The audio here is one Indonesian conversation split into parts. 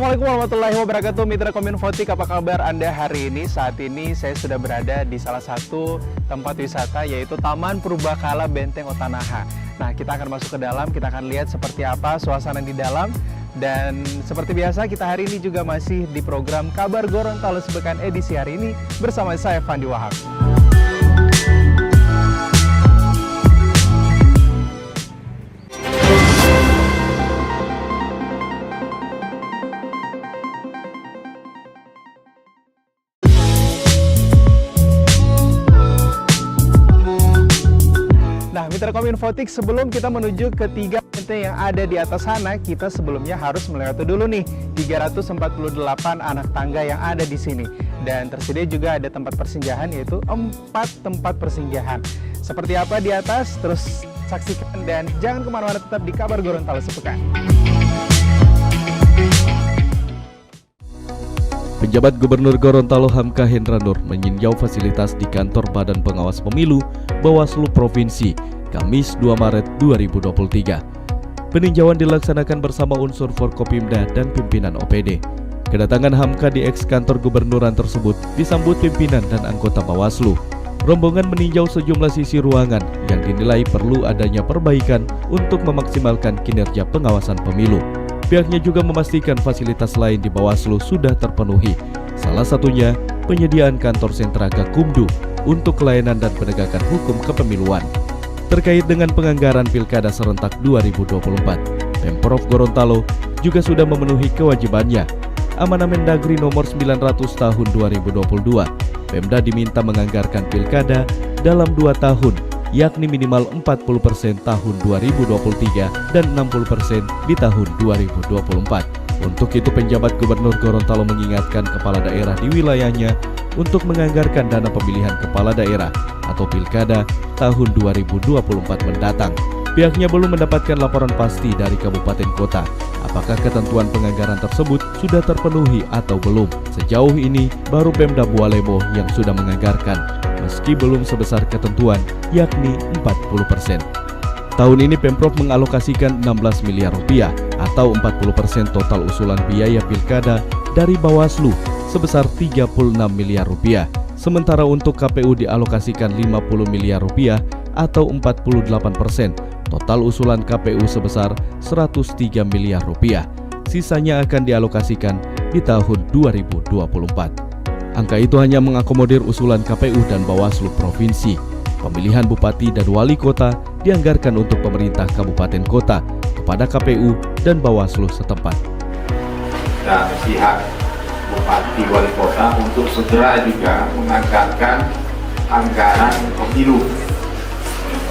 Assalamualaikum warahmatullahi wabarakatuh, Mitra Kominfotik. Apa kabar Anda hari ini? Saat ini saya sudah berada di salah satu tempat wisata, yaitu Taman Purbakala Benteng Otanaha. Nah, kita akan masuk ke dalam, kita akan lihat seperti apa suasana di dalam. Dan seperti biasa, kita hari ini juga masih di program Kabar Gorontalo Sepekan edisi hari ini bersama saya, Fandi Wahab. Nah, Mitra Kominfotik, sebelum kita menuju ke 3 benteng yang ada di atas sana, kita sebelumnya harus melewati dulu nih 348 anak tangga yang ada di sini. Dan tersedia juga ada tempat persinggahan, yaitu 4 tempat persinggahan. Seperti apa di atas? Terus saksikan dan jangan kemana-mana, tetap di Kabar Gorontalo Sepekan. Penjabat Gubernur Gorontalo Hamka Hendra Nur meninjau fasilitas di kantor Badan Pengawas Pemilu Bawaslu Provinsi Kamis 2 Maret 2023. Peninjauan dilaksanakan bersama unsur Forkopimda dan pimpinan OPD. Kedatangan Hamka di eks kantor gubernuran tersebut disambut pimpinan dan anggota Bawaslu. Rombongan meninjau sejumlah sisi ruangan yang dinilai perlu adanya perbaikan untuk memaksimalkan kinerja pengawasan pemilu. Pihaknya juga memastikan fasilitas lain di Bawaslu sudah terpenuhi. Salah satunya penyediaan kantor sentra Gakumdu untuk pelayanan dan penegakan hukum kepemiluan. Terkait dengan penganggaran Pilkada serentak 2024, Pemprov Gorontalo juga sudah memenuhi kewajibannya. Amanah Mendagri nomor 900 tahun 2022, Pemda diminta menganggarkan Pilkada dalam 2 tahun, yakni minimal 40% tahun 2023 dan 60% di tahun 2024. Untuk itu, penjabat Gubernur Gorontalo mengingatkan kepala daerah di wilayahnya untuk menganggarkan dana pemilihan kepala daerah atau Pilkada tahun 2024 mendatang. Pihaknya belum mendapatkan laporan pasti dari kabupaten kota apakah ketentuan penganggaran tersebut sudah terpenuhi atau belum. Sejauh ini baru Pemda Bualemo yang sudah menganggarkan, meski belum sebesar ketentuan, yakni 40%. Tahun ini Pemprov mengalokasikan 16 miliar rupiah atau 40% total usulan biaya pilkada dari Bawaslu sebesar 36 miliar rupiah. Sementara untuk KPU dialokasikan 50 miliar rupiah atau 48%. Total usulan KPU sebesar 103 miliar rupiah. Sisanya akan dialokasikan di tahun 2024. Angka itu hanya mengakomodir usulan KPU dan Bawaslu Provinsi. Pemilihan Bupati dan Wali Kota dianggarkan untuk pemerintah Kabupaten Kota kepada KPU dan Bawaslu setempat. Dan pihak Bupati Wali Kota untuk segera juga menganggarkan anggaran pemilu.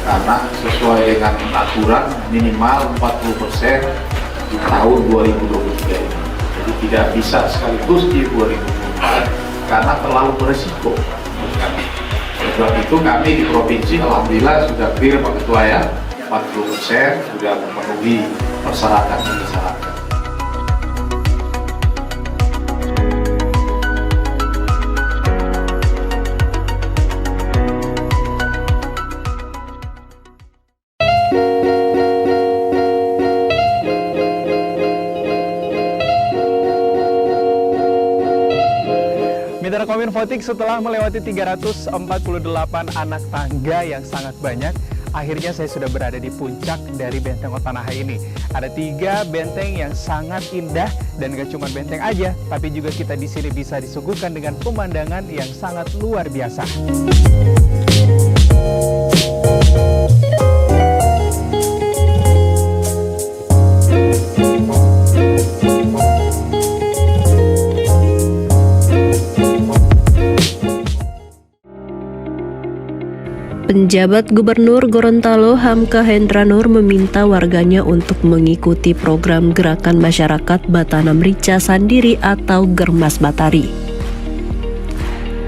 Karena sesuai dengan aturan minimal 40% di tahun 2023 ini. Jadi tidak bisa sekaligus di 2024 karena terlalu beresiko. Sebab itu kami di provinsi alhamdulillah sudah clear Pak Ketua ya, 40% sudah memenuhi persyaratan yang disyaratkan. Mitra Kominfotik, setelah melewati 348 anak tangga yang sangat banyak, akhirnya saya sudah berada di puncak dari Benteng Otanaha ini. Ada 3 benteng yang sangat indah, dan gak cuma benteng aja, tapi juga kita di sini bisa disuguhkan dengan pemandangan yang sangat luar biasa. Penjabat Gubernur Gorontalo Hamka Hendra Nur meminta warganya untuk mengikuti program Gerakan Masyarakat Batanam Rica Sandiri atau Germas Batari.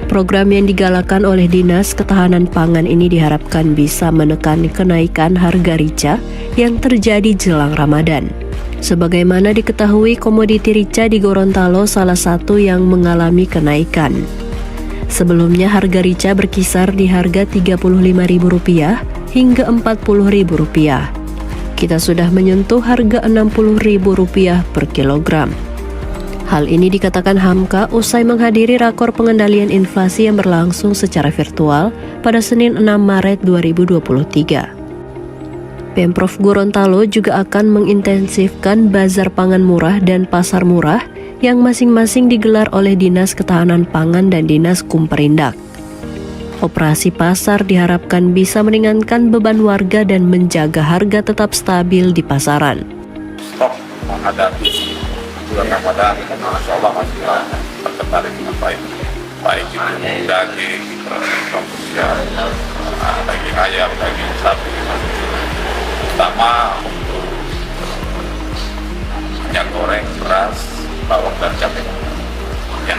Program yang digalakan oleh Dinas Ketahanan Pangan ini diharapkan bisa menekan kenaikan harga rica yang terjadi jelang Ramadan. Sebagaimana diketahui, komoditi rica di Gorontalo salah satu yang mengalami kenaikan. Sebelumnya harga rica berkisar di harga Rp35.000 hingga Rp40.000. Kita sudah menyentuh harga Rp60.000 per kilogram. Hal ini dikatakan Hamka usai menghadiri rakor pengendalian inflasi yang berlangsung secara virtual pada Senin 6 Maret 2023. Pemprov Gorontalo juga akan mengintensifkan bazar pangan murah dan pasar murah yang masing-masing digelar oleh Dinas Ketahanan Pangan dan Dinas Kumperindak. Operasi pasar diharapkan bisa meringankan beban warga dan menjaga harga tetap stabil di pasaran. Stok menghadapi bulan Ramadan, insya Allah masih terkendali dengan baik. Baik itu daging, kemudian daging ayam, daging sapi, terutama untuk minyak goreng, beras, bawang dan cabai. Ya.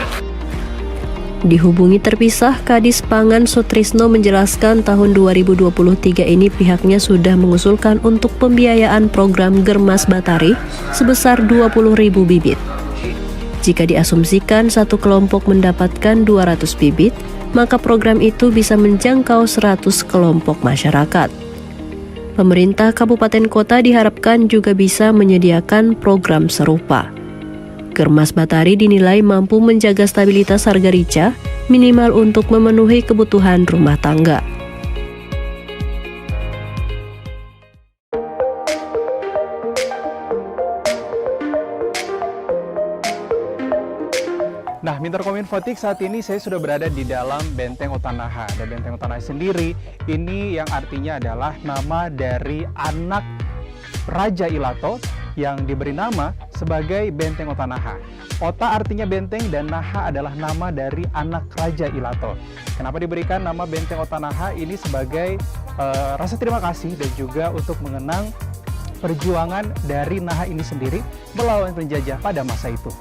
Dihubungi terpisah, Kadis Pangan Sutrisno menjelaskan tahun 2023 ini pihaknya sudah mengusulkan untuk pembiayaan program Germas Batari sebesar 20.000 bibit. Jika diasumsikan satu kelompok mendapatkan 200 bibit, maka program itu bisa menjangkau 100 kelompok masyarakat. Pemerintah kabupaten kota diharapkan juga bisa menyediakan program serupa. Germas Batari dinilai mampu menjaga stabilitas harga rica minimal untuk memenuhi kebutuhan rumah tangga. Nah, Minter Kominfotik, saat ini saya sudah berada di dalam Benteng Otanaha. Dan Benteng Otanaha sendiri ini yang artinya adalah nama dari anak Raja Ilato yang diberi nama sebagai Benteng Otanaha. Ota artinya benteng dan Naha adalah nama dari anak Raja Ilato. Kenapa diberikan nama Benteng Otanaha ini sebagai rasa terima kasih dan juga untuk mengenang perjuangan dari Naha ini sendiri melawan penjajah pada masa itu.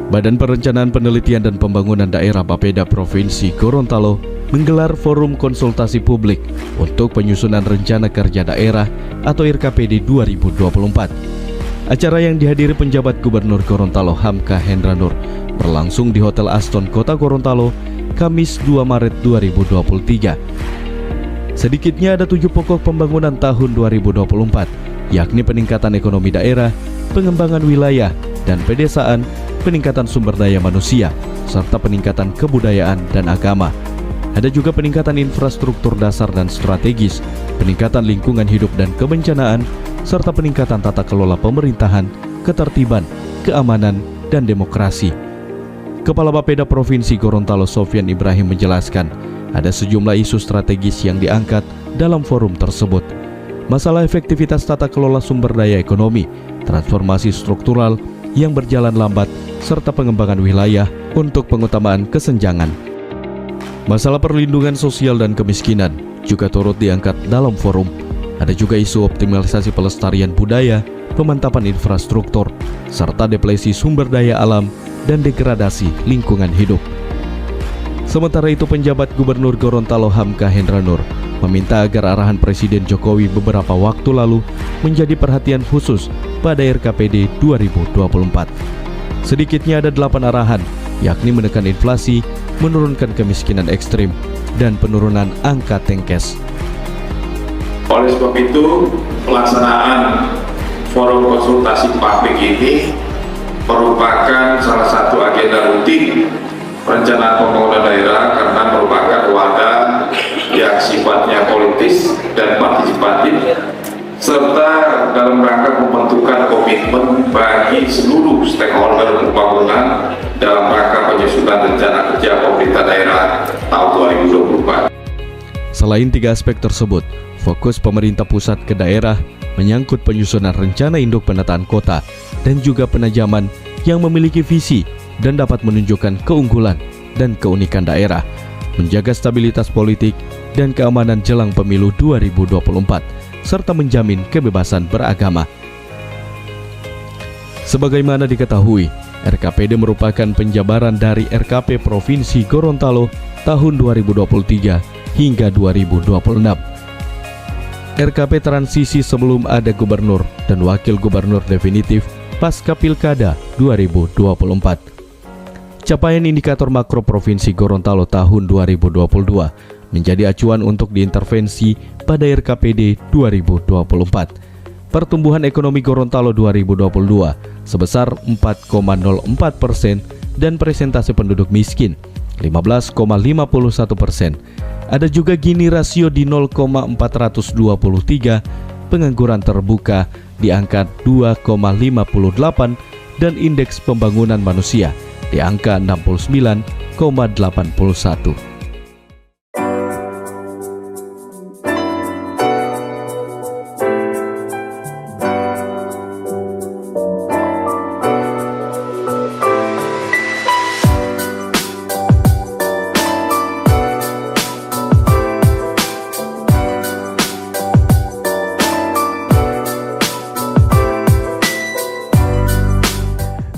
Badan Perencanaan Penelitian dan Pembangunan Daerah Bapeda Provinsi Gorontalo menggelar forum konsultasi publik untuk penyusunan Rencana Kerja Daerah atau RKPD 2024. Acara yang dihadiri penjabat Gubernur Gorontalo Hamka Hendranur berlangsung di Hotel Aston Kota Gorontalo, Kamis 2 Maret 2023. Sedikitnya ada 7 pokok pembangunan tahun 2024, yakni peningkatan ekonomi daerah, pengembangan wilayah dan pedesaan, peningkatan sumber daya manusia, serta peningkatan kebudayaan dan agama. Ada juga peningkatan infrastruktur dasar dan strategis, peningkatan lingkungan hidup dan kebencanaan, serta peningkatan tata kelola pemerintahan, ketertiban, keamanan, dan demokrasi. Kepala Bapeda Provinsi Gorontalo Sofyan Ibrahim menjelaskan, ada sejumlah isu strategis yang diangkat dalam forum tersebut. Masalah efektivitas tata kelola sumber daya ekonomi, transformasi struktural yang berjalan lambat, serta pengembangan wilayah untuk pengutamaan kesenjangan. Masalah perlindungan sosial dan kemiskinan juga turut diangkat dalam forum. Ada juga isu optimalisasi pelestarian budaya, pemantapan infrastruktur, serta deplesi sumber daya alam dan degradasi lingkungan hidup. Sementara itu, penjabat Gubernur Gorontalo Hamka Hendranur meminta agar arahan Presiden Jokowi beberapa waktu lalu menjadi perhatian khusus pada RKPD 2024. Sedikitnya ada 8 arahan, yakni menekan inflasi, menurunkan kemiskinan ekstrim, dan penurunan angka tengkes. Oleh sebab itu, pelaksanaan forum konsultasi publik ini merupakan salah satu agenda rutin perencanaan pembangunan daerah karena merupakan wadah yang sifatnya politis dan partisipatif, serta dalam rangka pembentukan komitmen bagi seluruh stakeholder pembangunan dalam rangka penyusunan rencana kerja pemerintah daerah tahun 2024. Selain 3 aspek tersebut, fokus pemerintah pusat ke daerah menyangkut penyusunan rencana induk penataan kota dan juga penajaman yang memiliki visi dan dapat menunjukkan keunggulan dan keunikan daerah, menjaga stabilitas politik dan keamanan jelang pemilu 2024, serta menjamin kebebasan beragama. Sebagaimana diketahui, RKPD merupakan penjabaran dari RKP Provinsi Gorontalo tahun 2023 hingga 2026. RKP transisi sebelum ada gubernur dan wakil gubernur definitif pasca Pilkada 2024. Capaian indikator makro Provinsi Gorontalo tahun 2022 menjadi acuan untuk diintervensi pada RKPD 2024. Pertumbuhan ekonomi Gorontalo 2022 sebesar 4,04% dan presentase penduduk miskin 15,51%. Ada juga Gini rasio di 0,423, pengangguran terbuka di angka 2,58 dan indeks pembangunan manusia di angka 69,81.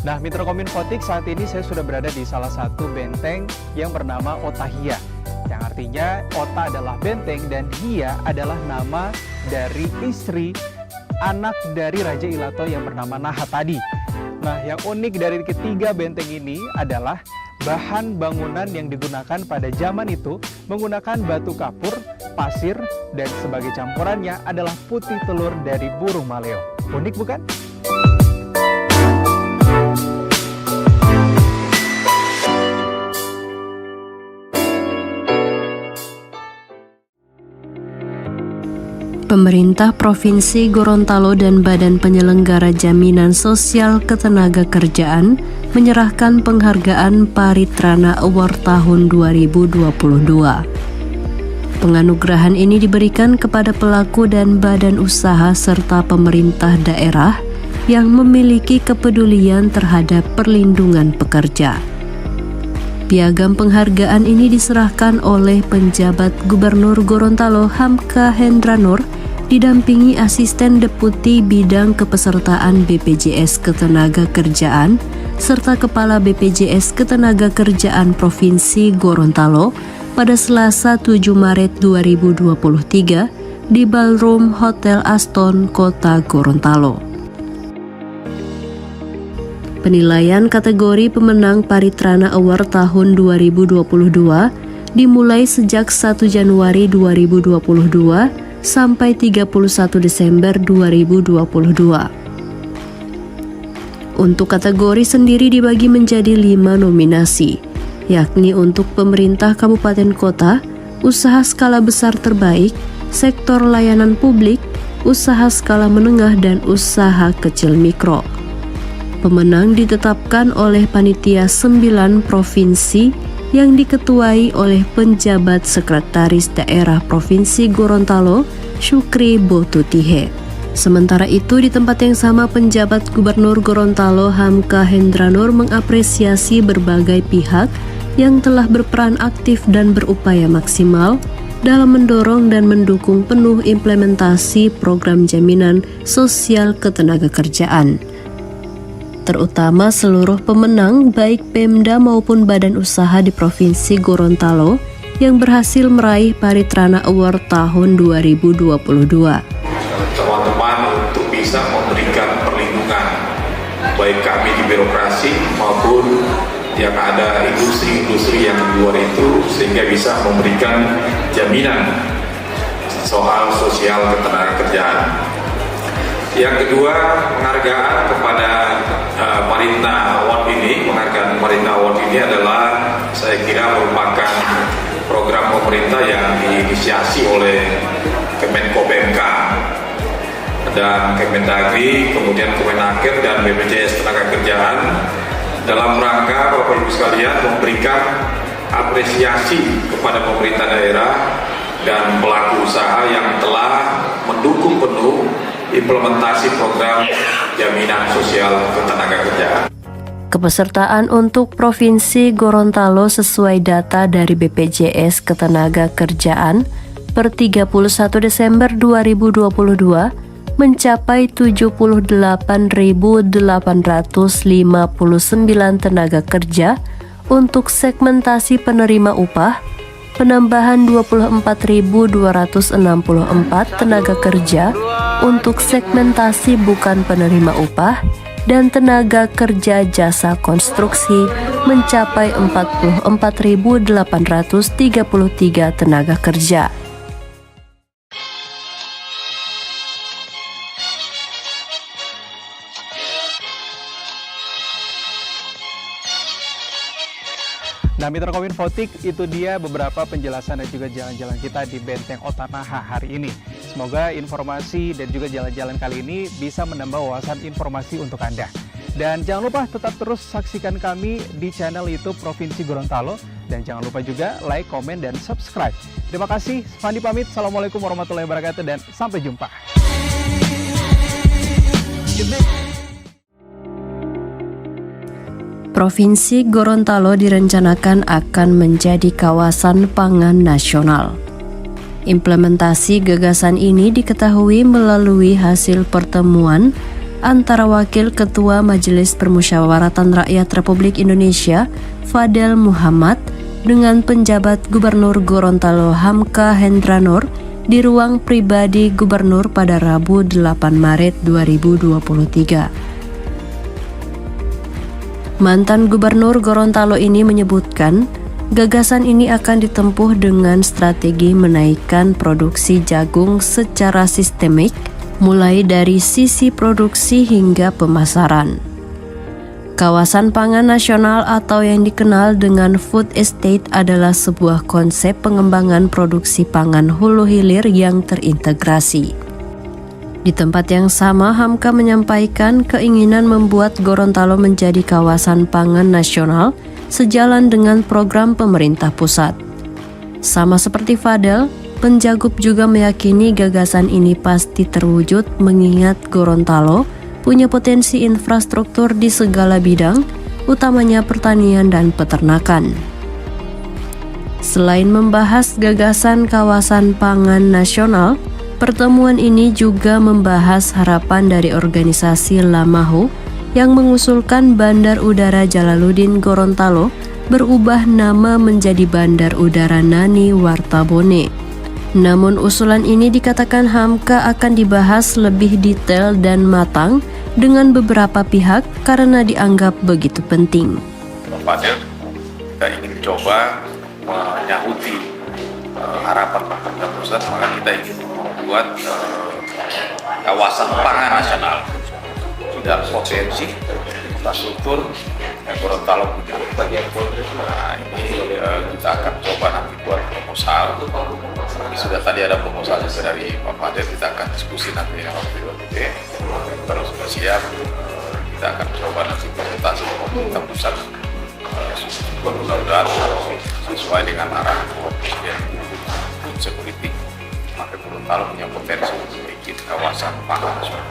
Nah, Mitra Kominfotik, saat ini saya sudah berada di salah satu benteng yang bernama Otahia. Yang artinya Ota adalah benteng dan Hia adalah nama dari istri anak dari Raja Ilato yang bernama Naha tadi. Nah, yang unik dari ketiga benteng ini adalah bahan bangunan yang digunakan pada zaman itu menggunakan batu kapur, pasir, dan sebagai campurannya adalah putih telur dari burung maleo. Unik bukan? Pemerintah Provinsi Gorontalo dan Badan Penyelenggara Jaminan Sosial Ketenagakerjaan menyerahkan penghargaan Paritrana Award tahun 2022. Penganugerahan ini diberikan kepada pelaku dan badan usaha serta pemerintah daerah yang memiliki kepedulian terhadap perlindungan pekerja. Piagam penghargaan ini diserahkan oleh penjabat Gubernur Gorontalo Hamka Hendranur didampingi Asisten Deputi Bidang Kepesertaan BPJS Ketenagakerjaan serta Kepala BPJS Ketenagakerjaan Provinsi Gorontalo pada Selasa 7 Maret 2023 di Ballroom Hotel Aston, Kota Gorontalo. Penilaian kategori pemenang Paritrana Award tahun 2022 dimulai sejak 1 Januari 2022 sampai 31 Desember 2022. Untuk kategori sendiri dibagi menjadi 5 nominasi, yakni untuk pemerintah kabupaten kota, usaha skala besar terbaik, sektor layanan publik, usaha skala menengah, dan usaha kecil mikro. Pemenang ditetapkan oleh Panitia 9 Provinsi yang diketuai oleh Penjabat Sekretaris Daerah Provinsi Gorontalo, Syukri Botutihe. Sementara itu, di tempat yang sama Penjabat Gubernur Gorontalo Hamka Hendranur mengapresiasi berbagai pihak yang telah berperan aktif dan berupaya maksimal dalam mendorong dan mendukung penuh implementasi program jaminan sosial ketenagakerjaan. Terutama seluruh pemenang baik Pemda maupun badan usaha di Provinsi Gorontalo yang berhasil meraih Paritrana Award tahun 2022. Teman-teman untuk bisa memberikan perlindungan baik kami di birokrasi maupun yang ada industri-industri yang di luar itu sehingga bisa memberikan jaminan soal sosial ketenagakerjaan. Yang kedua, penghargaan kepada Paritrana Award ini. Penghargaan Paritrana Award ini adalah saya kira merupakan program pemerintah yang diinisiasi oleh Kemenko PMK dan Kemendagri, kemudian Kemenaker dan BPJS Ketenagakerjaan dalam rangka Bapak Ibu sekalian memberikan apresiasi kepada pemerintah daerah dan pelaku usaha yang telah mendukung penuh implementasi program jaminan sosial ketenagakerjaan. Kepesertaan untuk Provinsi Gorontalo sesuai data dari BPJS Ketenagakerjaan per 31 Desember 2022 mencapai 78.859 tenaga kerja untuk segmentasi penerima upah, penambahan 24.264 tenaga kerja untuk segmentasi bukan penerima upah, dan tenaga kerja jasa konstruksi mencapai 44.833 tenaga kerja. Nah, Mitra Kominfotik, itu dia beberapa penjelasan dan juga jalan-jalan kita di Benteng Otanaha hari ini. Semoga informasi dan juga jalan-jalan kali ini bisa menambah wawasan informasi untuk Anda. Dan jangan lupa tetap terus saksikan kami di channel YouTube Provinsi Gorontalo. Dan jangan lupa juga like, komen, dan subscribe. Terima kasih, Fandi pamit. Assalamualaikum warahmatullahi wabarakatuh dan sampai jumpa. Provinsi Gorontalo direncanakan akan menjadi kawasan pangan nasional. Implementasi gagasan ini diketahui melalui hasil pertemuan antara Wakil Ketua Majelis Permusyawaratan Rakyat Republik Indonesia, Fadel Muhammad, dengan penjabat Gubernur Gorontalo Hamka Hendranur di ruang pribadi Gubernur pada Rabu 8 Maret 2023. Mantan Gubernur Gorontalo ini menyebutkan, gagasan ini akan ditempuh dengan strategi menaikkan produksi jagung secara sistemik, mulai dari sisi produksi hingga pemasaran. Kawasan pangan nasional atau yang dikenal dengan food estate adalah sebuah konsep pengembangan produksi pangan hulu hilir yang terintegrasi. Di tempat yang sama, Hamka menyampaikan keinginan membuat Gorontalo menjadi kawasan pangan nasional sejalan dengan program pemerintah pusat. Sama seperti Fadel, Penjagup juga meyakini gagasan ini pasti terwujud mengingat Gorontalo punya potensi infrastruktur di segala bidang, utamanya pertanian dan peternakan. Selain membahas gagasan kawasan pangan nasional, pertemuan ini juga membahas harapan dari organisasi Lamahu yang mengusulkan Bandar Udara Jalaluddin Gorontalo berubah nama menjadi Bandar Udara Nani Wartabone. Namun usulan ini dikatakan Hamka akan dibahas lebih detail dan matang dengan beberapa pihak karena dianggap begitu penting. Pak Fadel, kita ingin coba menyahuti harapan pemerintah pusat, maka kita ingin membuat kawasan pangan nasional. Sudah potensi infrastruktur yang Gorontalo punya. Nah, ini kita akan coba nanti buat proposal. Sudah tadi ada proposal juga dari Pak Fadel, kita akan diskusi nanti dengan BPT. Kalau sudah siap, kita akan coba nanti presentasi pemerintah pusat. Mudah-mudahan sesuai dengan arahan Presiden politik, maka Gorontalo punya potensi untuk memiliki kawasan pangan nasional.